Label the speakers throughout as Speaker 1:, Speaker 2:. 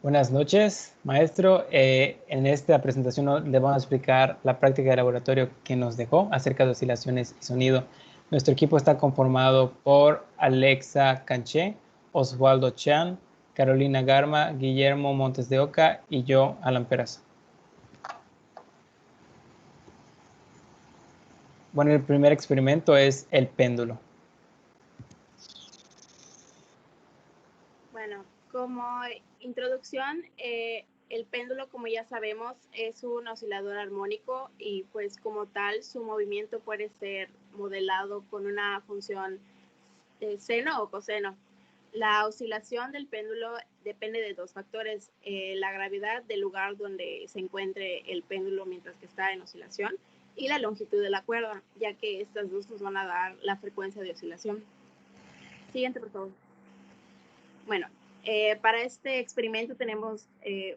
Speaker 1: Buenas noches, maestro. En esta presentación le vamos a explicar la práctica de laboratorio que nos dejó acerca de oscilaciones y sonido. Nuestro equipo está conformado por Alexa Canché, Osvaldo Chan, Carolina Garma, Guillermo Montes de Oca y yo, Alan Peraza. Bueno, el primer experimento es el péndulo.
Speaker 2: Bueno, como introducción, el péndulo, como ya sabemos, es un oscilador armónico y pues como tal su movimiento puede ser modelado con una función seno o coseno. La oscilación del péndulo depende de dos factores, la gravedad del lugar donde se encuentre el péndulo mientras que está en oscilación y la longitud de la cuerda, ya que estas dos nos van a dar la frecuencia de oscilación. Siguiente, por favor. Bueno, para este experimento tenemos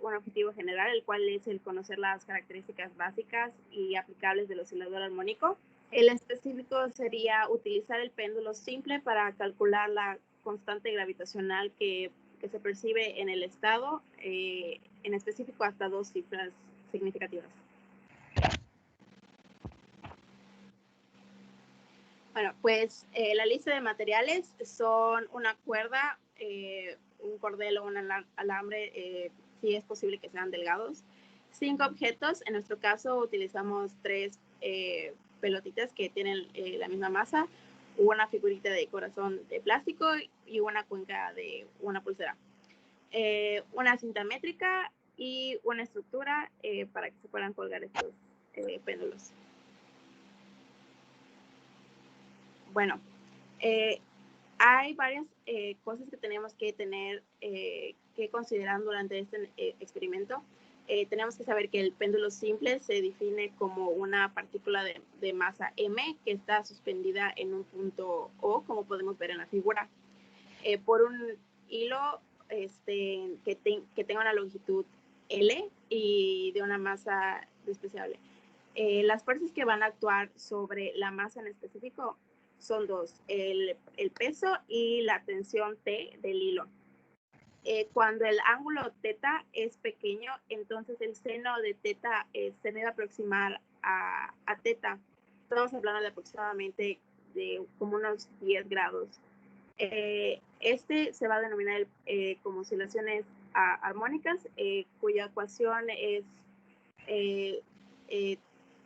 Speaker 2: un objetivo general, el cual es el conocer las características básicas y aplicables del oscilador armónico. El específico sería utilizar el péndulo simple para calcular la constante gravitacional que se percibe en el estado, en específico hasta dos cifras significativas. Bueno, pues la lista de materiales son una cuerda, un cordel o un alambre, si es posible que sean delgados. 5 objetos, en nuestro caso utilizamos 3 pelotitas que tienen la misma masa, una figurita de corazón de plástico y una cuenca de una pulsera. Una cinta métrica y una estructura para que se puedan colgar estos péndulos. Bueno, hay varias cosas que tenemos que tener que considerar durante este experimento. Tenemos que saber que el péndulo simple se define como una partícula de masa m que está suspendida en un punto O, como podemos ver en la figura, por un hilo que tenga una longitud L y de una masa despreciable. Las fuerzas que van a actuar sobre la masa en específico son dos, el peso y la tensión T del hilo. Cuando el ángulo θ es pequeño, entonces el seno de θ se debe aproximar a θ. Estamos hablando de aproximadamente de como unos 10 grados. Este se va a denominar como oscilaciones armónicas, cuya ecuación es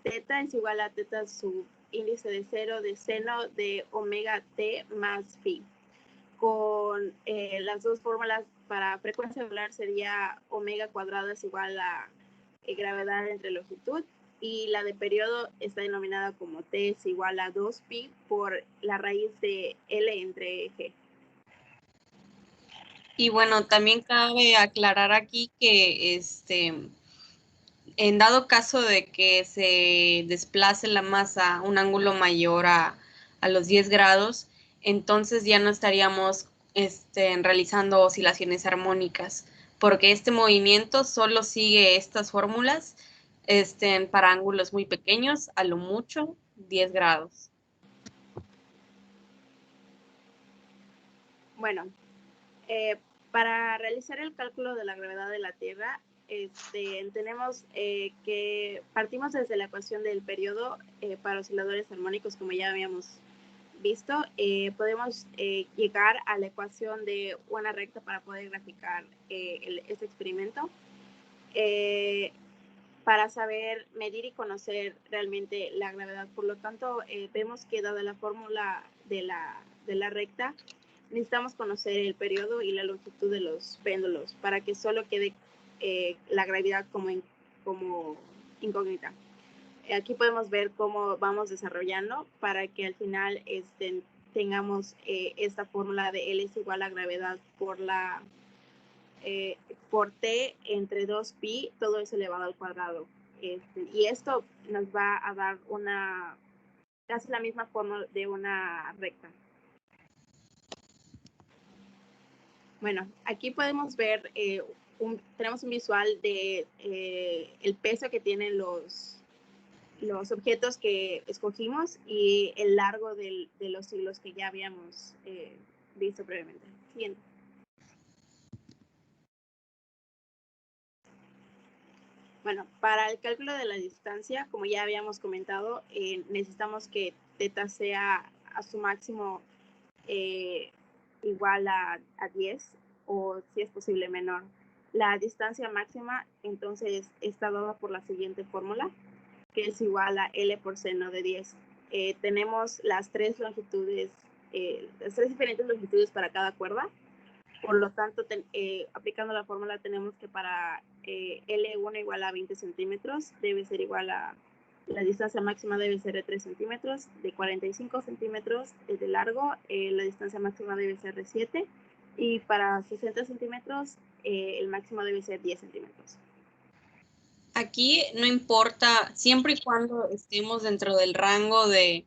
Speaker 2: θ es igual a θ sub índice de 0 de seno de omega t más phi. Con las dos fórmulas para frecuencia angular sería omega cuadrada es igual a gravedad entre longitud, y la de periodo está denominada como t es igual a 2pi por la raíz de L entre G.
Speaker 3: Y bueno, también cabe aclarar aquí que en dado caso de que se desplace la masa a un ángulo mayor a los 10 grados, entonces ya no estaríamos realizando oscilaciones armónicas, porque este movimiento solo sigue estas fórmulas para ángulos muy pequeños, a lo mucho 10 grados.
Speaker 2: Bueno, para realizar el cálculo de la gravedad de la Tierra, tenemos que partimos desde la ecuación del periodo para osciladores armónicos, como ya habíamos visto. Podemos llegar a la ecuación de una recta para poder graficar este experimento. Para saber medir y conocer realmente la gravedad. Por lo tanto, vemos que dada la fórmula de la recta, necesitamos conocer el periodo y la longitud de los péndulos para que solo quede la gravedad como incógnita. Aquí podemos ver cómo vamos desarrollando para que al final tengamos esta fórmula de L es igual a gravedad por T entre 2pi, todo eso elevado al cuadrado. Y esto nos va a dar casi la misma forma de una recta. Bueno, aquí podemos ver, tenemos un visual de el peso que tienen los objetos que escogimos y el largo de los hilos que ya habíamos visto previamente. Siguiente. Bueno, para el cálculo de la distancia, como ya habíamos comentado, necesitamos que θ sea a su máximo igual a 10 o si es posible menor. La distancia máxima entonces está dada por la siguiente fórmula, que es igual a L por seno de 10. Tenemos las tres longitudes, las tres diferentes longitudes para cada cuerda. Por lo tanto, aplicando la fórmula tenemos que para L1 igual a 20 centímetros debe ser igual a, la distancia máxima debe ser de 3 centímetros, de 45 centímetros de largo, la distancia máxima debe ser de 7 y para 60 centímetros el máximo debe ser 10 centímetros.
Speaker 3: Aquí no importa, siempre y cuando estemos dentro del rango de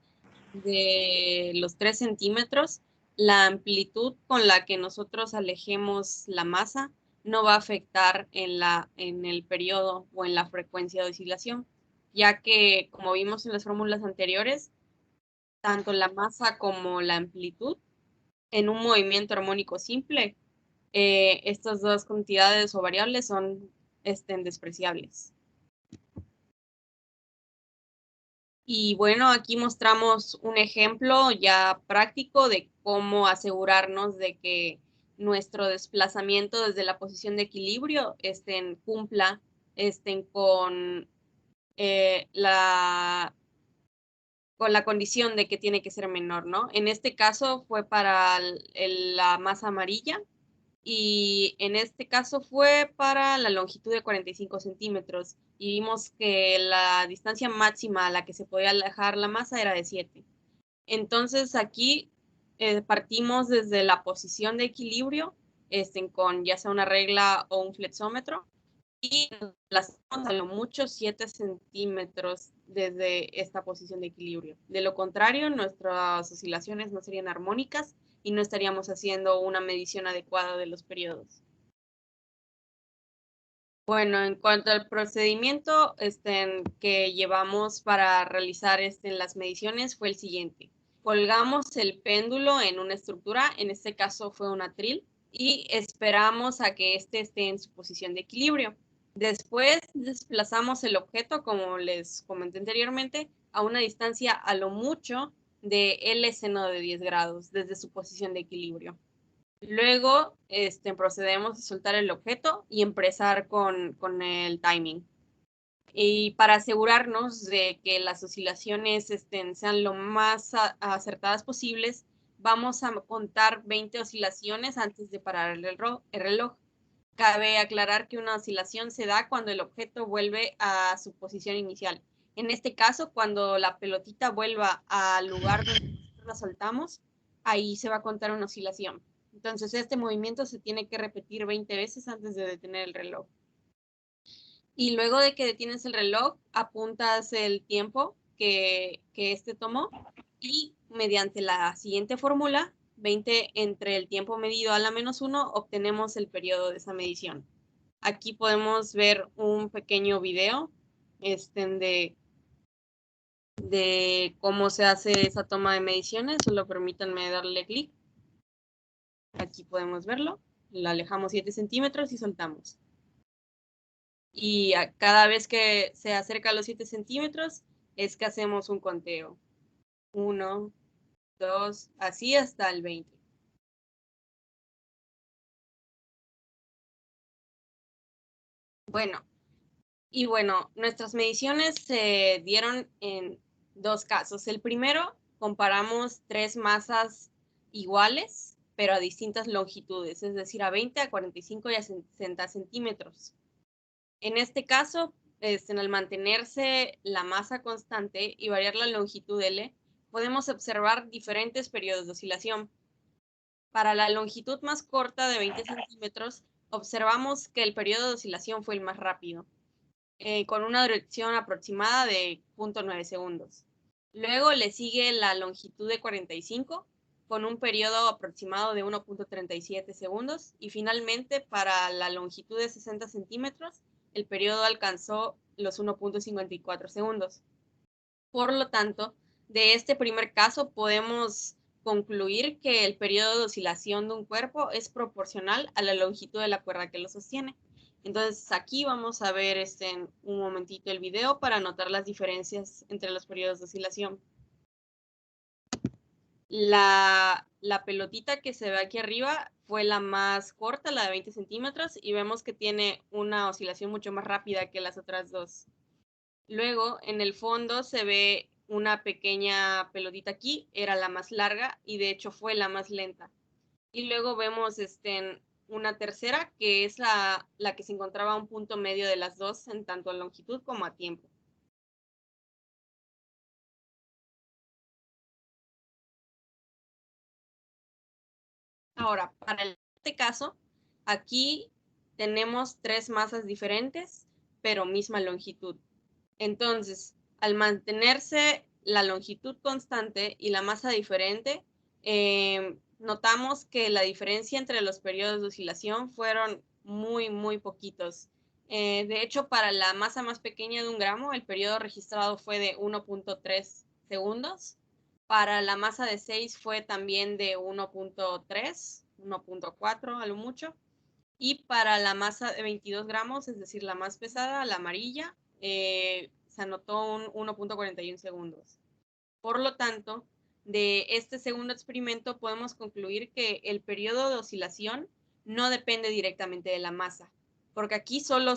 Speaker 3: los 3 centímetros, la amplitud con la que nosotros alejemos la masa no va a afectar en el periodo o en la frecuencia de oscilación, ya que, como vimos en las fórmulas anteriores, tanto la masa como la amplitud en un movimiento armónico simple, estas dos cantidades o variables son despreciables. Y bueno, aquí mostramos un ejemplo ya práctico de cómo asegurarnos de que nuestro desplazamiento desde la posición de equilibrio cumpla con la condición de que tiene que ser menor, ¿no? En este caso fue para la masa amarilla y en este caso fue para la longitud de 45 centímetros y vimos que la distancia máxima a la que se podía alejar la masa era de 7. Entonces aquí partimos desde la posición de equilibrio con ya sea una regla o un flexómetro y nos desplazamos a lo mucho 7 centímetros desde esta posición de equilibrio. De lo contrario, nuestras oscilaciones no serían armónicas y no estaríamos haciendo una medición adecuada de los periodos. Bueno, en cuanto al procedimiento que llevamos para realizar las mediciones fue el siguiente. Colgamos el péndulo en una estructura, en este caso fue un atril, y esperamos a que esté en su posición de equilibrio. Después desplazamos el objeto, como les comenté anteriormente, a una distancia a lo mucho de L seno de 10 grados desde su posición de equilibrio. Luego procedemos a soltar el objeto y empezar con el timing. Y para asegurarnos de que las oscilaciones sean lo más acertadas posibles, vamos a contar 20 oscilaciones antes de parar el reloj. Cabe aclarar que una oscilación se da cuando el objeto vuelve a su posición inicial. En este caso, cuando la pelotita vuelva al lugar donde nosotros la soltamos, ahí se va a contar una oscilación. Entonces, este movimiento se tiene que repetir 20 veces antes de detener el reloj. Y luego de que detienes el reloj, apuntas el tiempo que tomó y mediante la siguiente fórmula, 20 entre el tiempo medido a la -1, obtenemos el periodo de esa medición. Aquí podemos ver un pequeño video de cómo se hace esa toma de mediciones. Solo permítanme darle clic. Aquí podemos verlo. Lo alejamos 7 centímetros y soltamos. Y cada vez que se acerca a los 7 centímetros es que hacemos un conteo. 1, 2, así hasta el 20. Bueno, nuestras mediciones se dieron en dos casos. El primero, comparamos tres masas iguales, pero a distintas longitudes, es decir, a 20, a 45 y a 60 centímetros. En este caso, al mantenerse la masa constante y variar la longitud L, podemos observar diferentes periodos de oscilación. Para la longitud más corta de 20 centímetros, observamos que el periodo de oscilación fue el más rápido, con una duración aproximada de 0.9 segundos. Luego le sigue la longitud de 45, con un periodo aproximado de 1.37 segundos. Y finalmente, para la longitud de 60 centímetros, el periodo alcanzó los 1.54 segundos. Por lo tanto, de este primer caso podemos concluir que el periodo de oscilación de un cuerpo es proporcional a la longitud de la cuerda que lo sostiene. Entonces aquí vamos a ver en un momentito el video para notar las diferencias entre los periodos de oscilación. La pelotita que se ve aquí arriba fue la más corta, la de 20 centímetros, y vemos que tiene una oscilación mucho más rápida que las otras dos. Luego, en el fondo se ve una pequeña pelotita aquí, era la más larga y de hecho fue la más lenta. Y luego vemos una tercera, que es la que se encontraba a un punto medio de las dos, en tanto a longitud como a tiempo. Ahora, para este caso, aquí tenemos tres masas diferentes, pero misma longitud. Entonces, al mantenerse la longitud constante y la masa diferente, notamos que la diferencia entre los periodos de oscilación fueron muy, muy poquitos. De hecho, para la masa más pequeña de 1 gramo, el periodo registrado fue de 1.3 segundos. Para la masa de 6 fue también de 1.3, 1.4 a lo mucho. Y para la masa de 22 gramos, es decir, la más pesada, la amarilla, se anotó un 1.41 segundos. Por lo tanto, de este segundo experimento podemos concluir que el periodo de oscilación no depende directamente de la masa, porque aquí solo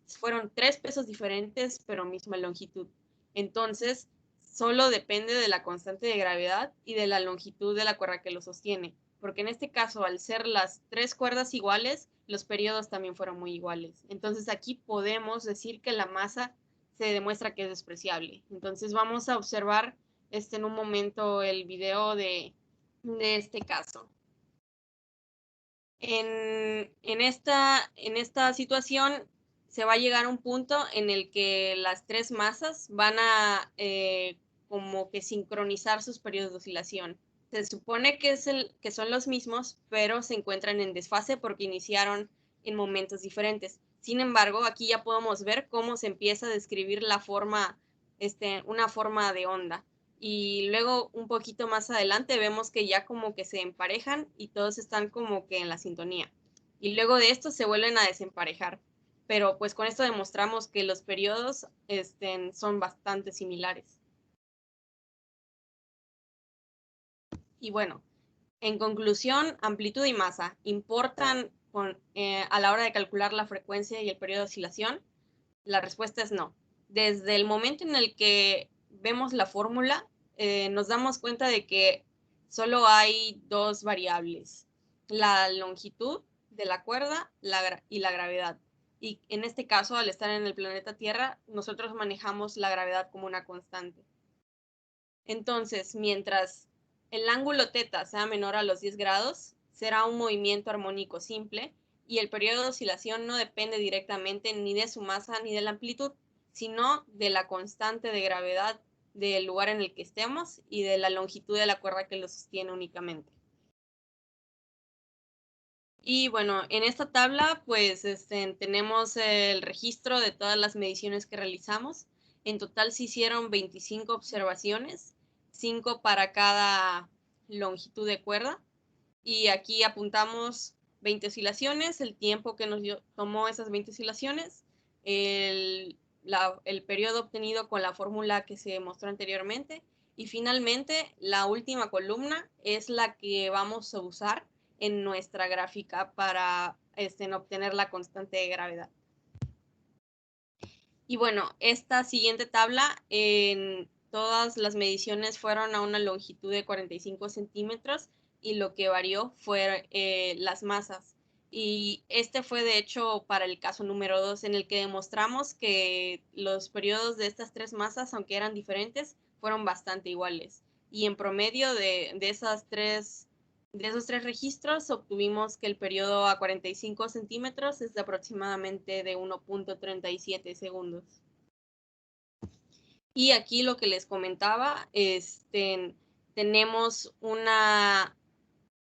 Speaker 3: fueron 3 pesos diferentes, pero misma longitud. Entonces, solo depende de la constante de gravedad y de la longitud de la cuerda que lo sostiene, porque en este caso, al ser las 3 cuerdas iguales, los periodos también fueron muy iguales. Entonces, aquí podemos decir que la masa se demuestra que es despreciable. Entonces vamos a observar en un momento el video de este caso. En esta situación se va a llegar a un punto en el que las tres masas van a como que sincronizar sus periodos de oscilación. Se supone que son los mismos, pero se encuentran en desfase porque iniciaron en momentos diferentes. Sin embargo, aquí ya podemos ver cómo se empieza a describir la forma, una forma de onda. Y luego un poquito más adelante vemos que ya como que se emparejan y todos están como que en la sintonía. Y luego de esto se vuelven a desemparejar. Pero pues con esto demostramos que los periodos son bastante similares. Y bueno, en conclusión, amplitud y masa importan a la hora de calcular la frecuencia y el periodo de oscilación. La respuesta es no. Desde el momento en el que vemos la fórmula, nos damos cuenta de que solo hay dos variables, la longitud de la cuerda y la gravedad. Y en este caso, al estar en el planeta Tierra, nosotros manejamos la gravedad como una constante. Entonces, mientras el ángulo θ sea menor a los 10 grados, será un movimiento armónico simple y el periodo de oscilación no depende directamente ni de su masa ni de la amplitud, sino de la constante de gravedad del lugar en el que estemos y de la longitud de la cuerda que lo sostiene únicamente. Y bueno, en esta tabla pues tenemos el registro de todas las mediciones que realizamos. En total se hicieron 25 observaciones, 5 para cada longitud de cuerda. Y aquí apuntamos 20 oscilaciones, el tiempo que nos tomó esas 20 oscilaciones, el periodo obtenido con la fórmula que se mostró anteriormente. Y finalmente, la última columna es la que vamos a usar en nuestra gráfica para obtener la constante de gravedad. Y bueno, esta siguiente tabla, en todas las mediciones fueron a una longitud de 45 centímetros y lo que varió fue las masas. Y este fue de hecho para el caso número 2, en el que demostramos que los periodos de estas tres masas, aunque eran diferentes, fueron bastante iguales. Y en promedio de esos tres registros obtuvimos que el periodo a 45 centímetros es de aproximadamente de 1.37 segundos. Y aquí lo que les comentaba, tenemos una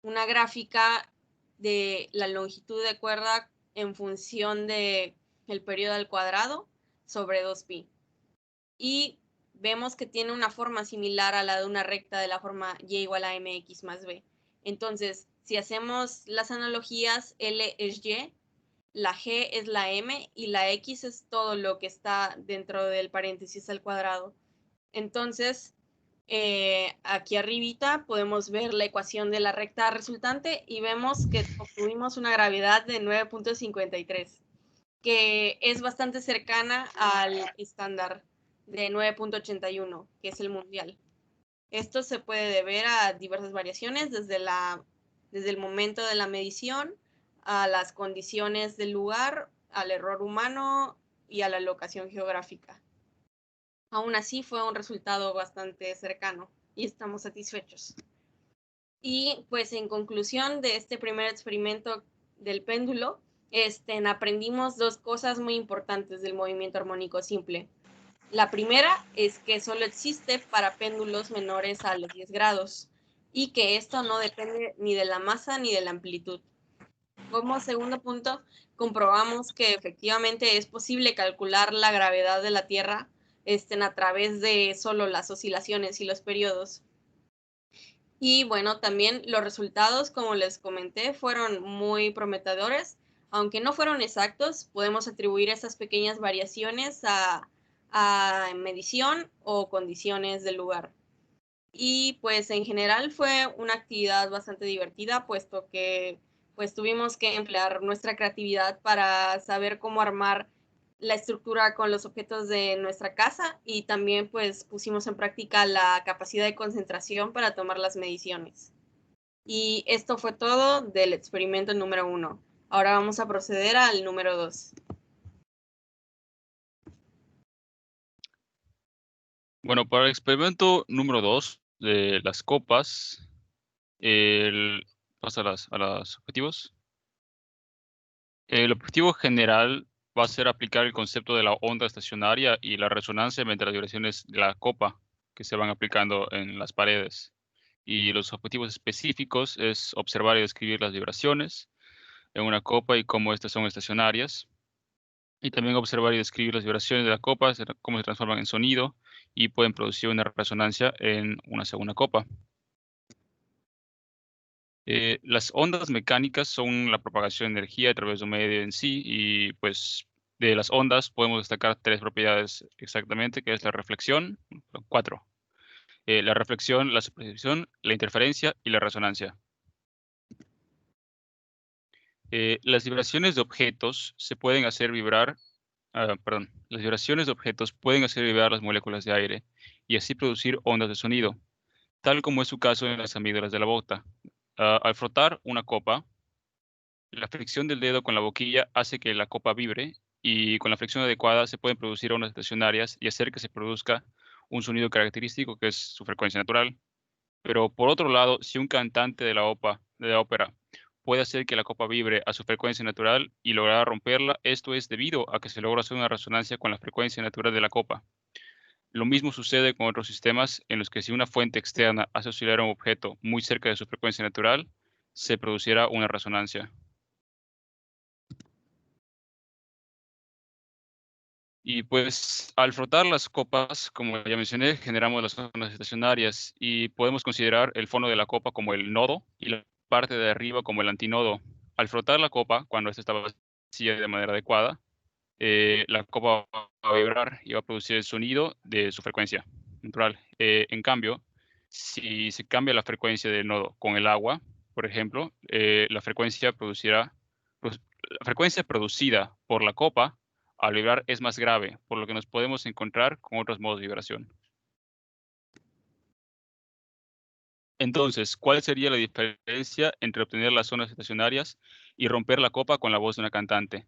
Speaker 3: gráfica de la longitud de cuerda en función de el periodo al cuadrado sobre 2pi. Y vemos que tiene una forma similar a la de una recta de la forma y igual a mx más b. Entonces, si hacemos las analogías, L es y la G es la M y la X es todo lo que está dentro del paréntesis al cuadrado. Entonces, aquí arribita podemos ver la ecuación de la recta resultante y vemos que obtuvimos una gravedad de 9.53, que es bastante cercana al estándar de 9.81, que es el mundial. Esto se puede deber a diversas variaciones, desde el momento de la medición, a las condiciones del lugar, al error humano y a la locación geográfica. Aún así, fue un resultado bastante cercano y estamos satisfechos. Y pues en conclusión de este primer experimento del péndulo, aprendimos dos cosas muy importantes del movimiento armónico simple. La primera es que solo existe para péndulos menores a los 10 grados y que esto no depende ni de la masa ni de la amplitud. Como segundo punto, comprobamos que efectivamente es posible calcular la gravedad de la Tierra a través de solo las oscilaciones y los periodos. Y bueno, también los resultados, como les comenté, fueron muy prometedores. Aunque no fueron exactos, podemos atribuir esas pequeñas variaciones a medición o condiciones del lugar. Y pues en general fue una actividad bastante divertida, puesto que pues tuvimos que emplear nuestra creatividad para saber cómo armar la estructura con los objetos de nuestra casa, y también pues pusimos en práctica la capacidad de concentración para tomar las mediciones. Y esto fue todo del experimento número 1. Ahora vamos a proceder al número 2.
Speaker 4: Bueno, para el experimento número 2 de las copas, pasa a los objetivos. El objetivo general va a ser aplicar el concepto de la onda estacionaria y la resonancia mediante las vibraciones de la copa que se van aplicando en las paredes. Y los objetivos específicos es observar y describir las vibraciones en una copa y cómo estas son estacionarias. Y también observar y describir las vibraciones de la copa, cómo se transforman en sonido y pueden producir una resonancia en una segunda copa. Las ondas mecánicas son la propagación de energía a través de un medio en sí, y pues de las ondas podemos destacar tres propiedades exactamente, que es la reflexión, cuatro. La reflexión, la superposición, la interferencia y la resonancia. Las vibraciones de objetos se pueden hacer vibrar, las vibraciones de objetos pueden hacer vibrar las moléculas de aire y así producir ondas de sonido, tal como es su caso en las amígdalas de la bota. Al frotar una copa, la fricción del dedo con la boquilla hace que la copa vibre, y con la fricción adecuada se pueden producir ondas estacionarias y hacer que se produzca un sonido característico que es su frecuencia natural. Pero por otro lado, si un cantante de la ópera puede hacer que la copa vibre a su frecuencia natural y lograr romperla, esto es debido a que se logra hacer una resonancia con la frecuencia natural de la copa. Lo mismo sucede con otros sistemas en los que si una fuente externa hace oscilar un objeto muy cerca de su frecuencia natural, se producirá una resonancia. Y pues al frotar las copas, como ya mencioné, generamos las ondas estacionarias y podemos considerar el fondo de la copa como el nodo y la parte de arriba como el antinodo. Al frotar la copa, cuando esta está vacía de manera adecuada, la copa va a vibrar y va a producir el sonido de su frecuencia natural. En cambio, si se cambia la frecuencia del nodo con el agua, por ejemplo, la frecuencia producida por la copa al vibrar es más grave, por lo que nos podemos encontrar con otros modos de vibración. Entonces, ¿cuál sería la diferencia entre obtener las ondas estacionarias y romper la copa con la voz de una cantante?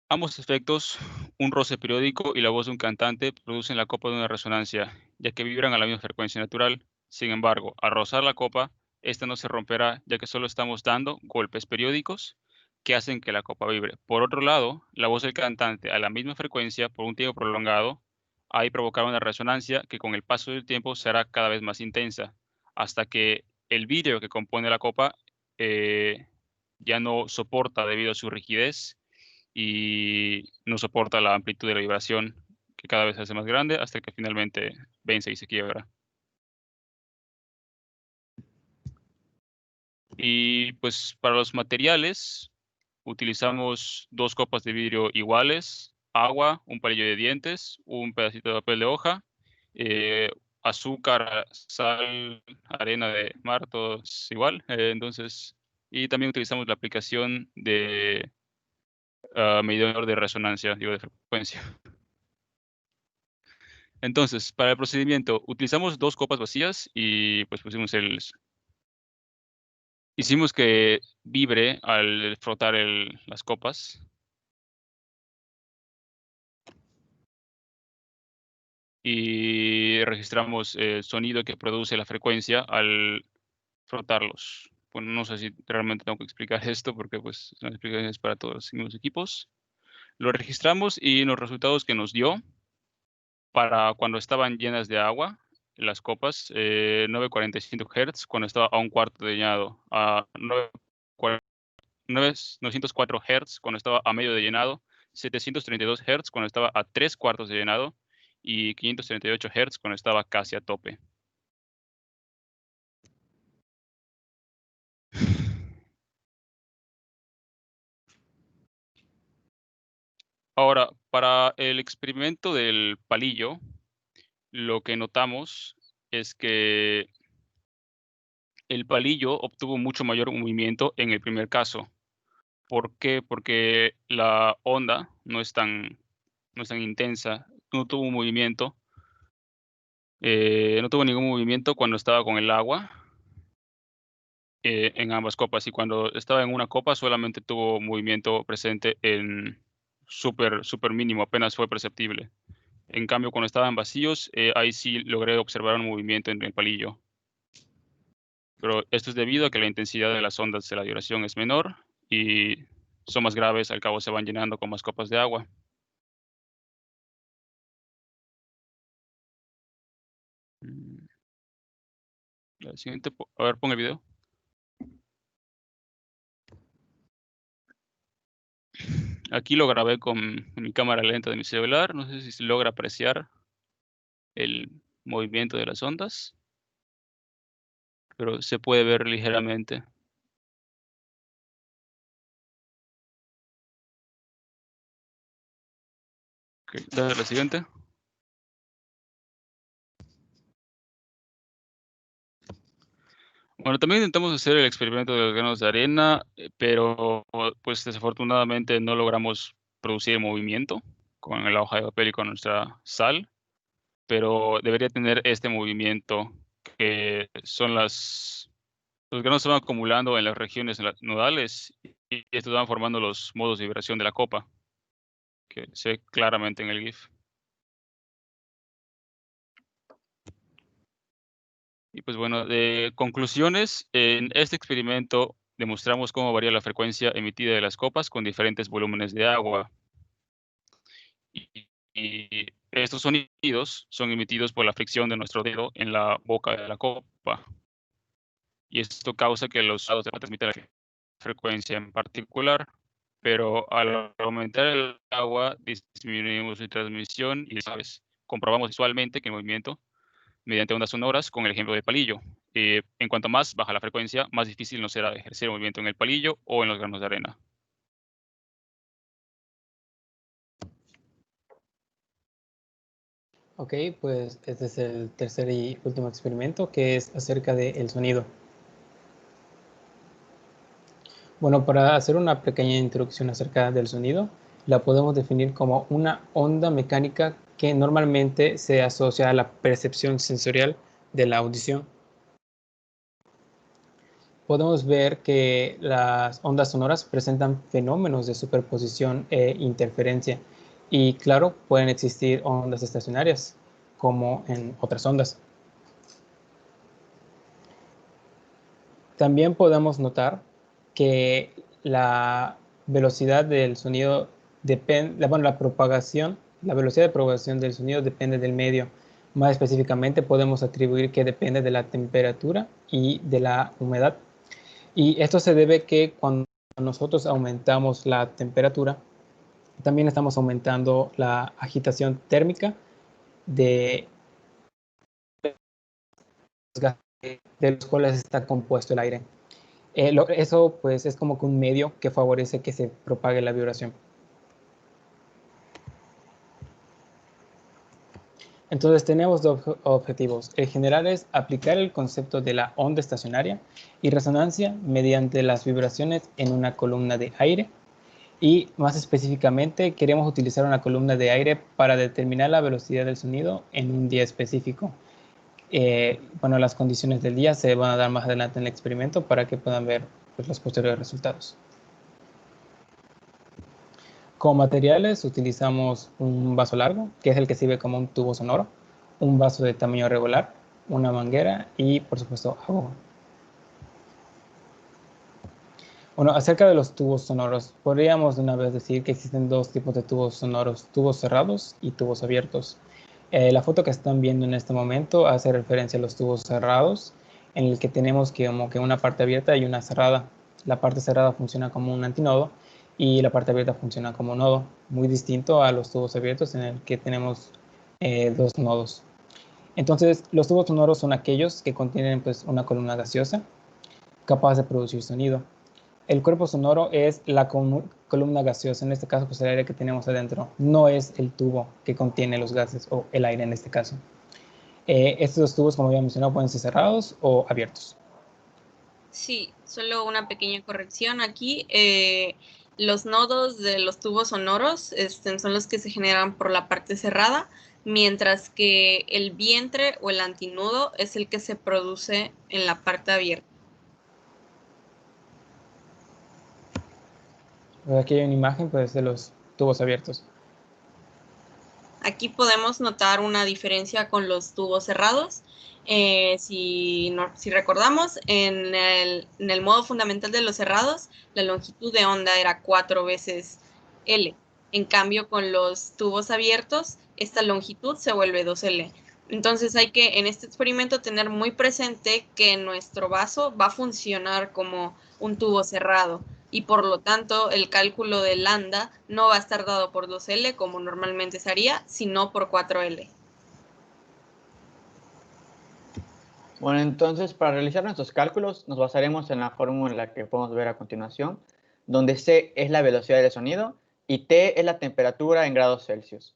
Speaker 4: Ambos efectos, un roce periódico y la voz de un cantante, producen la copa de una resonancia, ya que vibran a la misma frecuencia natural. Sin embargo, al rozar la copa, esta no se romperá, ya que solo estamos dando golpes periódicos que hacen que la copa vibre. Por otro lado, la voz del cantante a la misma frecuencia por un tiempo prolongado, ahí provocará una resonancia que con el paso del tiempo será cada vez más intensa, hasta que el vidrio que compone la copa ya no soporta debido a su rigidez y no soporta la amplitud de la vibración, que cada vez se hace más grande hasta que finalmente vence y se quiebra. Y pues para los materiales, utilizamos 2 copas de vidrio iguales, agua, un palillo de dientes, un pedacito de papel de hoja, azúcar, sal, arena de mar, todo es igual. Entonces, y también utilizamos la aplicación de medidor de resonancia, digo, de frecuencia. Entonces, para el procedimiento, utilizamos 2 copas vacías y pues pusimos hicimos que vibre al frotar las copas. Y registramos el sonido que produce la frecuencia al frotarlos. Bueno, no sé si realmente tengo que explicar esto porque pues son explicaciones para todos los equipos. Lo registramos y los resultados que nos dio para cuando estaban llenas de agua, las copas, 945 Hz cuando estaba a un cuarto de llenado, a 904 Hz cuando estaba a medio de llenado, 732 Hz cuando estaba a 3/4 de llenado y 538 Hz cuando estaba casi a tope. Ahora, para el experimento del palillo, lo que notamos es que el palillo obtuvo mucho mayor movimiento en el primer caso. ¿Por qué? Porque la onda no es tan intensa, no tuvo un movimiento, no tuvo ningún movimiento cuando estaba con el agua en ambas copas, y cuando estaba en una copa solamente tuvo movimiento presente en súper mínimo, apenas fue perceptible. En cambio, cuando estaban vacíos, ahí sí logré observar un movimiento en el palillo. Pero esto es debido a que la intensidad de las ondas de la vibración es menor y son más graves, al cabo se van llenando con más copas de agua. La siguiente, a ver, pon el video. Aquí lo grabé con mi cámara lenta de mi celular. No sé si se logra apreciar el movimiento de las ondas, pero se puede ver ligeramente. Okay, dale la siguiente. Bueno, también intentamos hacer el experimento de los granos de arena, pero pues desafortunadamente no logramos producir movimiento con la hoja de papel y con nuestra sal, pero debería tener este movimiento que son los granos se van acumulando en las regiones nodales y estos van formando los modos de vibración de la copa, que se ve claramente en el GIF. Y pues bueno, de conclusiones, en este experimento demostramos cómo varía la frecuencia emitida de las copas con diferentes volúmenes de agua. Y estos sonidos son emitidos por la fricción de nuestro dedo en la boca de la copa. Y esto causa que los lados transmitan la frecuencia en particular, pero al aumentar el agua disminuimos su transmisión y, ¿sabes? Comprobamos visualmente que el movimiento mediante ondas sonoras con el ejemplo del palillo. En cuanto más baja la frecuencia, más difícil nos será ejercer movimiento en el palillo o en los granos de arena.
Speaker 1: Ok, pues este es el tercer y último experimento, que es acerca del sonido. Bueno, para hacer una pequeña introducción acerca del sonido, la podemos definir como una onda mecánica que normalmente se asocia a la percepción sensorial de la audición. Podemos ver que las ondas sonoras presentan fenómenos de superposición e interferencia, y claro, pueden existir ondas estacionarias, como en otras ondas. También podemos notar que la velocidad del sonido depende, bueno, la velocidad de propagación del sonido depende del medio. Más específicamente, podemos atribuir que depende de la temperatura y de la humedad. Y esto se debe que cuando nosotros aumentamos la temperatura, también estamos aumentando la agitación térmica de los gases de los cuales está compuesto el aire. Eso pues es como que un medio que favorece que se propague la vibración. Entonces tenemos dos objetivos. El general es aplicar el concepto de la onda estacionaria y resonancia mediante las vibraciones en una columna de aire. Y más específicamente queremos utilizar una columna de aire para determinar la velocidad del sonido en un día específico. Bueno, las condiciones del día se van a dar más adelante en el experimento para que puedan ver pues, los posteriores resultados. Como materiales utilizamos un vaso largo, que es el que sirve como un tubo sonoro, un vaso de tamaño regular, una manguera y por supuesto agua. Bueno, acerca de los tubos sonoros, podríamos de una vez decir que existen dos tipos de tubos sonoros, tubos cerrados y tubos abiertos. La foto que están viendo en este momento hace referencia a los tubos cerrados, en el que tenemos como que una parte abierta y una cerrada. La parte cerrada funciona como un antinodo y la parte abierta funciona como nodo, muy distinto a los tubos abiertos en el que tenemos dos nodos. Entonces, los tubos sonoros son aquellos que contienen pues, una columna gaseosa capaz de producir sonido. El cuerpo sonoro es la columna gaseosa, en este caso pues el aire que tenemos adentro, no es el tubo que contiene los gases o el aire en este caso. Estos dos tubos, como había mencionado, pueden ser cerrados o abiertos.
Speaker 3: Sí, solo una pequeña corrección aquí. Los nodos de los tubos sonoros son los que se generan por la parte cerrada, mientras que el vientre o el antinudo es el que se produce en la parte abierta.
Speaker 1: Aquí hay una imagen pues, de los tubos abiertos.
Speaker 3: Aquí podemos notar una diferencia con los tubos cerrados. Si recordamos, en el modo fundamental de los cerrados, la longitud de onda era 4 veces L. En cambio, con los tubos abiertos, esta longitud se vuelve 2L. Entonces hay que, en este experimento, tener muy presente que nuestro vaso va a funcionar como un tubo cerrado y por lo tanto el cálculo del lambda no va a estar dado por 2L como normalmente se haría, sino por 4L.
Speaker 5: Bueno, entonces para realizar nuestros cálculos nos basaremos en la fórmula que podemos ver a continuación, donde C es la velocidad del sonido y T es la temperatura en grados Celsius.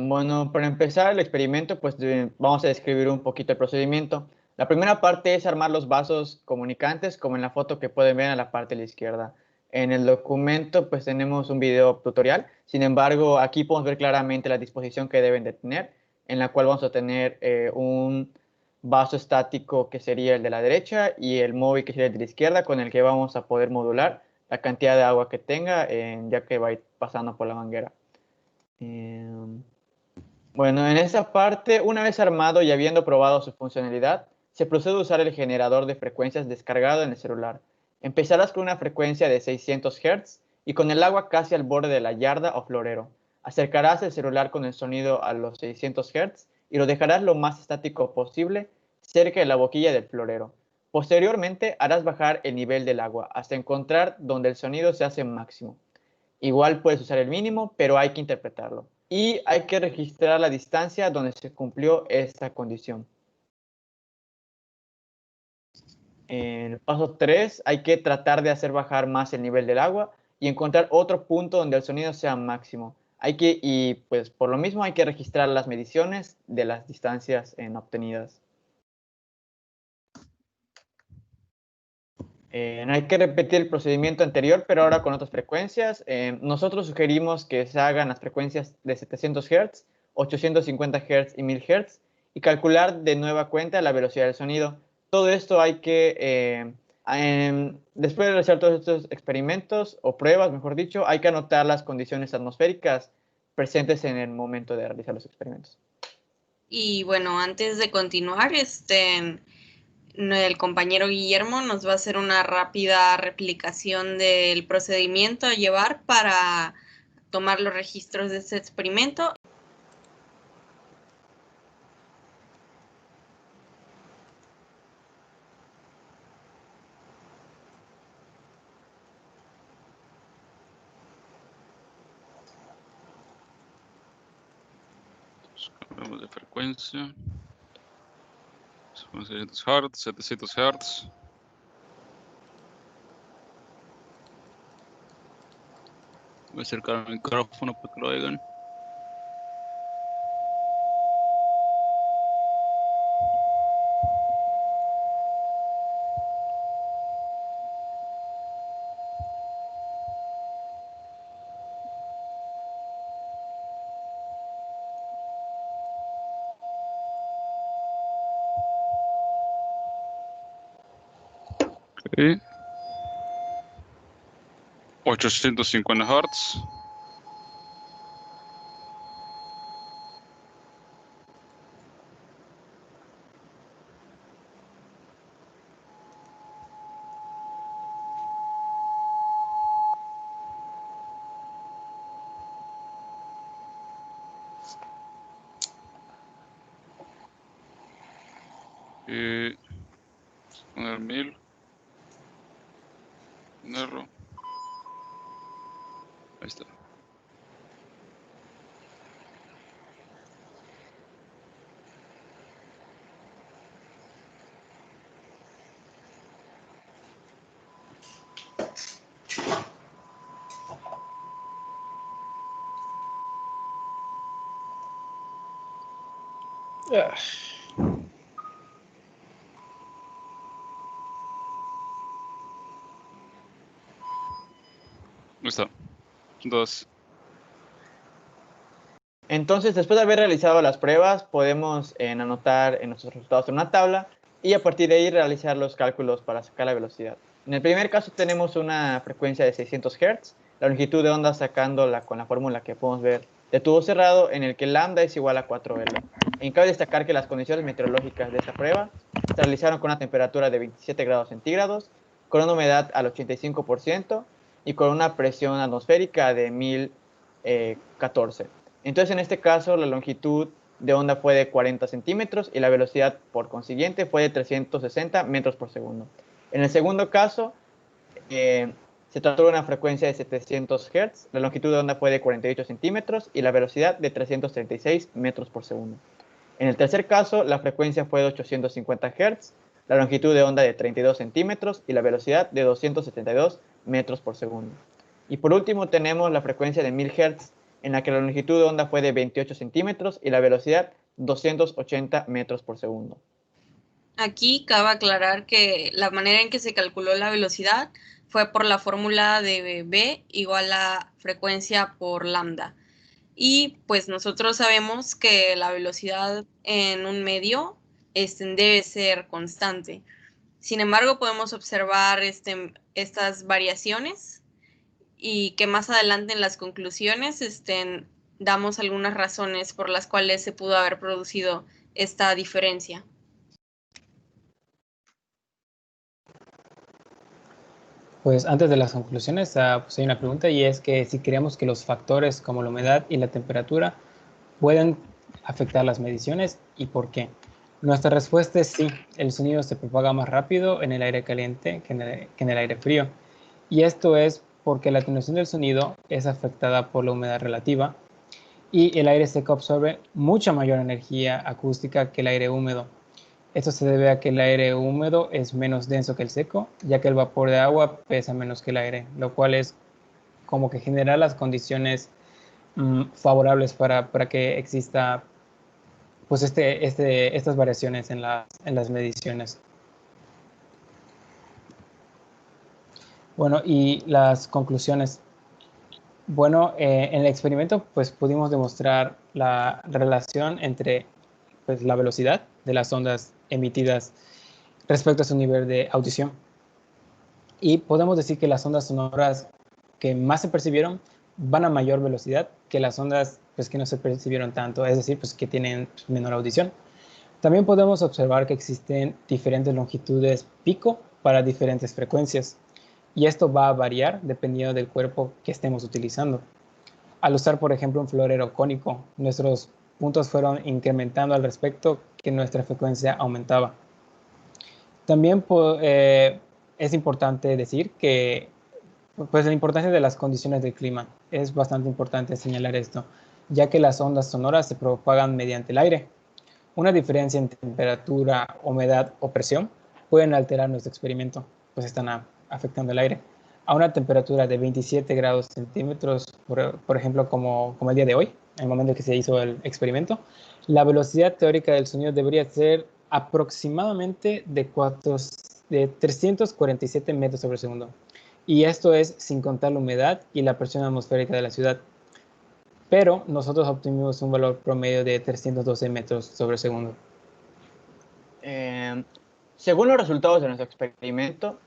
Speaker 5: Bueno, para empezar el experimento, pues vamos a describir un poquito el procedimiento. La primera parte es armar los vasos comunicantes, como en la foto que pueden ver en la parte de la izquierda. En el documento, pues tenemos un video tutorial. Sin embargo, aquí podemos ver claramente la disposición que deben de tener, en la cual vamos a tener un vaso estático que sería el de la derecha y el móvil que sería el de la izquierda, con el que vamos a poder modular la cantidad de agua que tenga, ya que va a ir pasando por la manguera. Bueno, en esa parte, una vez armado y habiendo probado su funcionalidad, se procede a usar el generador de frecuencias descargado en el celular. Empezarás con una frecuencia de 600 Hz y con el agua casi al borde de la yarda o florero. Acercarás el celular con el sonido a los 600 Hz y lo dejarás lo más estático posible cerca de la boquilla del florero. Posteriormente, harás bajar el nivel del agua hasta encontrar donde el sonido se hace máximo. Igual puedes usar el mínimo, pero hay que interpretarlo. Y hay que registrar la distancia donde se cumplió esta condición. En el paso 3 hay que tratar de hacer bajar más el nivel del agua y encontrar otro punto donde el sonido sea máximo. Y pues por lo mismo hay que registrar las mediciones de las distancias obtenidas. Hay que repetir el procedimiento anterior, pero ahora con otras frecuencias. Nosotros sugerimos que se hagan las frecuencias de 700 Hz, 850 Hz y 1000 Hz y calcular de nueva cuenta la velocidad del sonido. Todo esto hay que, después de realizar todos estos experimentos o pruebas, mejor dicho, hay que anotar las condiciones atmosféricas presentes en el momento de realizar los experimentos.
Speaker 3: Y bueno, antes de continuar, el compañero Guillermo nos va a hacer una rápida replicación del procedimiento a llevar para tomar los registros de este experimento.
Speaker 4: Cambiamos de frecuencia. Con 600 Hz, 700 Hz. Voy a acercar el micrófono para que lo oigan. Okay. 850 Hz. Poner 1000. Ponerlo. Ahí está. Ahí está. 2.
Speaker 5: Entonces, después de haber realizado las pruebas, podemos anotar en nuestros resultados en una tabla y a partir de ahí realizar los cálculos para sacar la velocidad. En el primer caso tenemos una frecuencia de 600 Hz, la longitud de onda sacándola con la fórmula que podemos ver de tubo cerrado en el que lambda es igual a 4L. Cabe destacar que las condiciones meteorológicas de esta prueba se realizaron con una temperatura de 27 grados centígrados, con una humedad al 85% y con una presión atmosférica de 1014. Entonces, en este caso, la longitud de onda fue de 40 centímetros y la velocidad, por consiguiente, fue de 360 metros por segundo. En el segundo caso, se trató de una frecuencia de 700 Hz, la longitud de onda fue de 48 centímetros y la velocidad de 336 metros por segundo. En el tercer caso, la frecuencia fue de 850 Hz, la longitud de onda de 32 centímetros y la velocidad de 272 metros por segundo. Y por último, tenemos la frecuencia de 1000 Hz, en la que la longitud de onda fue de 28 centímetros y la velocidad 280 metros por segundo.
Speaker 3: Aquí cabe aclarar que la manera en que se calculó la velocidad fue por la fórmula de B igual a frecuencia por lambda. Y pues nosotros sabemos que la velocidad en un medio debe ser constante. Sin embargo, podemos observar estas variaciones y que más adelante en las conclusiones damos algunas razones por las cuales se pudo haber producido esta diferencia.
Speaker 1: Pues antes de las conclusiones, pues hay una pregunta y es que si creemos que los factores como la humedad y la temperatura pueden afectar las mediciones y por qué. Nuestra respuesta es sí, el sonido se propaga más rápido en el aire caliente que en el aire frío. Y esto es porque la atenuación del sonido es afectada por la humedad relativa y el aire seco absorbe mucha mayor energía acústica que el aire húmedo. Esto se debe a que el aire húmedo es menos denso que el seco, ya que el vapor de agua pesa menos que el aire, lo cual es como que genera las condiciones favorables para que exista pues estas variaciones en las mediciones. Bueno, y las conclusiones. Bueno, en el experimento pues pudimos demostrar la relación entre pues, la velocidad de las ondas emitidas respecto a su nivel de audición. Y podemos decir que las ondas sonoras que más se percibieron van a mayor velocidad que las ondas pues, que no se percibieron tanto, es decir, pues, que tienen menor audición. También podemos observar que existen diferentes longitudes pico para diferentes frecuencias. Y esto va a variar dependiendo del cuerpo que estemos utilizando. Al usar, por ejemplo, un florero cónico, nuestros puntos fueron incrementando al respecto que nuestra frecuencia aumentaba. También es importante decir que pues, la importancia de las condiciones del clima. Es bastante importante señalar esto, ya que las ondas sonoras se propagan mediante el aire. Una diferencia en temperatura, humedad o presión pueden alterar nuestro experimento, pues están afectando el aire. A una temperatura de 27 grados centímetros, por ejemplo, como el día de hoy, en el momento en que se hizo el experimento, la velocidad teórica del sonido debería ser aproximadamente de 347 metros sobre segundo. Y esto es sin contar la humedad y la presión atmosférica de la ciudad. Pero nosotros obtuvimos un valor promedio de 312 metros sobre segundo.
Speaker 5: Según los resultados de nuestro experimento,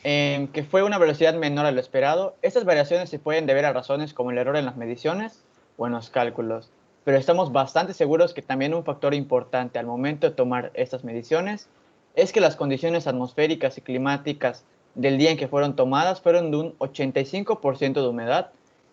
Speaker 5: que fue una velocidad menor a lo esperado, estas variaciones se pueden deber a razones como el error en las mediciones o en los cálculos, pero estamos bastante seguros que también un factor importante al momento de tomar estas mediciones es que las condiciones atmosféricas y climáticas del día en que fueron tomadas fueron de un 85% de humedad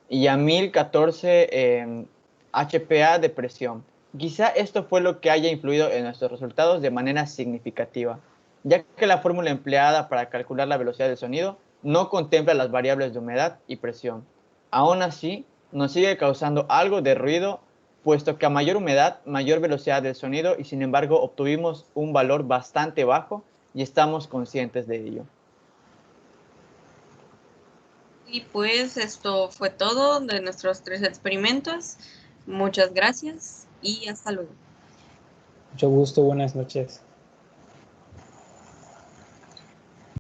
Speaker 5: y a 1014 HPA de presión. Quizá esto fue lo que haya influido en nuestros resultados de manera significativa, ya que la fórmula empleada para calcular la velocidad del sonido no contempla las variables de humedad y presión. Aún así, nos sigue causando algo de ruido, puesto que a mayor humedad, mayor velocidad del sonido, y sin embargo obtuvimos un valor bastante bajo y estamos conscientes de ello.
Speaker 3: Y pues esto fue todo de nuestros 3 experimentos. Muchas gracias y hasta luego.
Speaker 1: Mucho gusto, buenas noches.